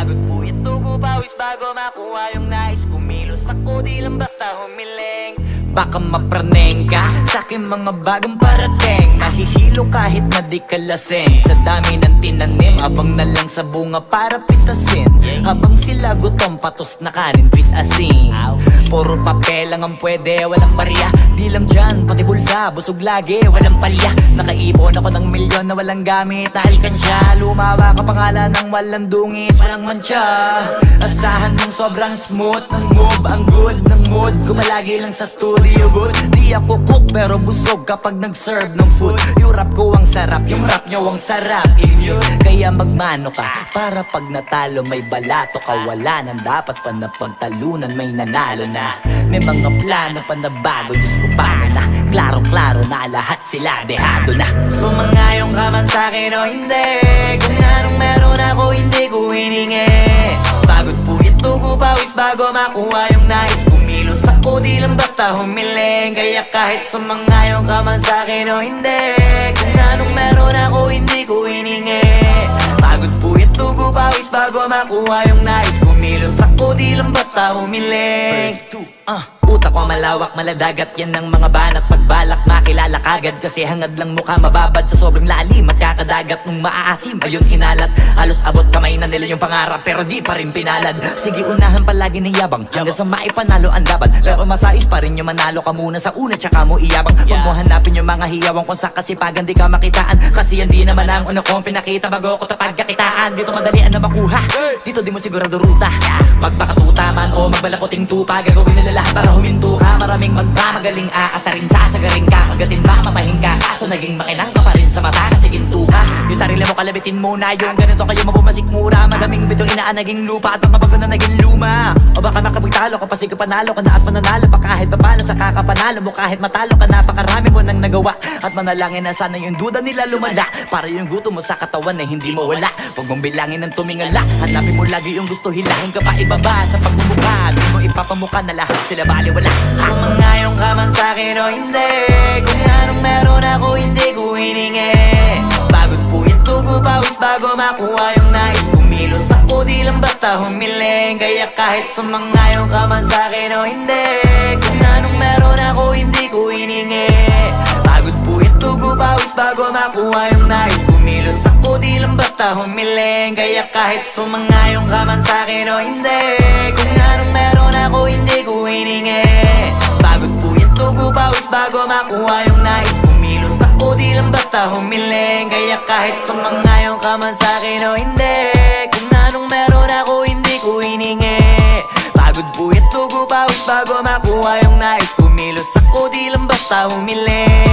Pagod po ito, pawis bago makuha yung nais. Kumilos ako, di lang basta humiling. Baka mapraneng ka sa'king mga bagong parating. Mahihilo kahit na di ka lasing. Sa dami ng tinanim, abang na lang sa bunga para pitasin. Habang sila gutom, patos na kanin, bit asin. Puro papel lang ang pwede, walang barya. Di lang dyan, pati bulsa, busog lagi, walang palya. Nakaipon ako ng milyon na walang gamit na alkansya. Lumawa ka pangalan ng walang dungis, walang mancha. Asahan mong sobrang smooth ng move, ang good ng mood. Kumalagi lang sa studio good. Di ako cook pero busog kapag nag-serve ng food. Yung rap ko ang sarap, yung rap nyo ang sarap. Immune, kaya magmano ka para pag natalo may balato ka. Wala nang dapat pa na pagtalunan, may nanalo na. May mga plano pa na bago, Diyos ko paano na. Klarong-klaro na lahat sila dehado na. Sumangayong ka man sa'kin o hindi, kung anong meron ako hindi ko hiningi. Pagod po ito, pawis bago makuha yung nais. Kumilos ako, di lang basta humiling. Kaya kahit sumangayong ka man sa'kin o hindi, kung anong meron ako hindi ko hiningi. Pagod po ito, pawis bago makuha yung nais. Kumilos ako, di lang basta humiling. Utak ko malawak, maladagat, yan ang mga banat. Pagbalak, makilala kagad kasi hangad lang mukha mababad. Sa sobrang lalim, magkakadagat nung maaasim. Ayun inalat, halos abot kamay na nila yung pangarap pero di pa rin pinalad. Sige unahan palagi ng yabang hanggang sa maipanalo ang laban. Pero masais pa rin yung manalo ka muna sa una tsaka mo iyabang. Huwag mo hanapin yung mga hiyawang kung sa kasipagan di ka makitaan. Kasi yan di naman ang una kong pinakita bago ko tapagkakitaan. Dito madalian na makuha, dito di mo sigurado ruta. Magpakatuta man o magbalakoting tupa, gagawin nila lahat para huminto ka. Maraming magmamagaling aasarin, sasagaring ka, kagatin mamamahin ka. Kaso naging makinang ka pa rin sa mata kasi ginto ka. Yung sarili mo kalabitin muna, yung ganito kayo mabumasik mura. Madaming bito inaan naging lupa at mga bago na naging luma. O baka makapagtalo ka pa, sige panalo ka na at mananalo pa kahit papalo sa kakapanalo mo. Kahit matalo ka, napakarami mo nang nagawa. At manalangin na sana yung duda nila lumala, para yung gutom mo sa katawan na hindi mo wala. Huwag mong bilangin ng tumingala, hanapin mo lagi yung gusto, hilahin ka pa ibaba sa pagmumukha. Di mo ipapamuka na lahat sila baliwala. Sumangayong ka man sa'kin o hindi, kung anong meron ako hindi ko hiningi. Pagod po ito, pawis bago makuha yung nais. Kumilos ako, di lang basta humiling. Kaya kahit sumangayong ka man sa'kin o hindi, kung anong meron ako hindi ko hiningi. Pagod po ito, pawis bago makuha yung nais. Kumilos ako, di lang basta humiling. Kaya kahit sumangayong ka man sa'kin o hindi, kung anong meron ako hindi ko hiningi. Pagod po ito, pawis bago makuha yung nais. Kumilos ako, di lang basta humiling. Kaya kahit sumangayong ka man sa'kin o hindi, kung anong meron ako hindi ko hiningi. Pagod po ito, pawis bago makuha yung nais. Kumilos ako, di lang basta humiling.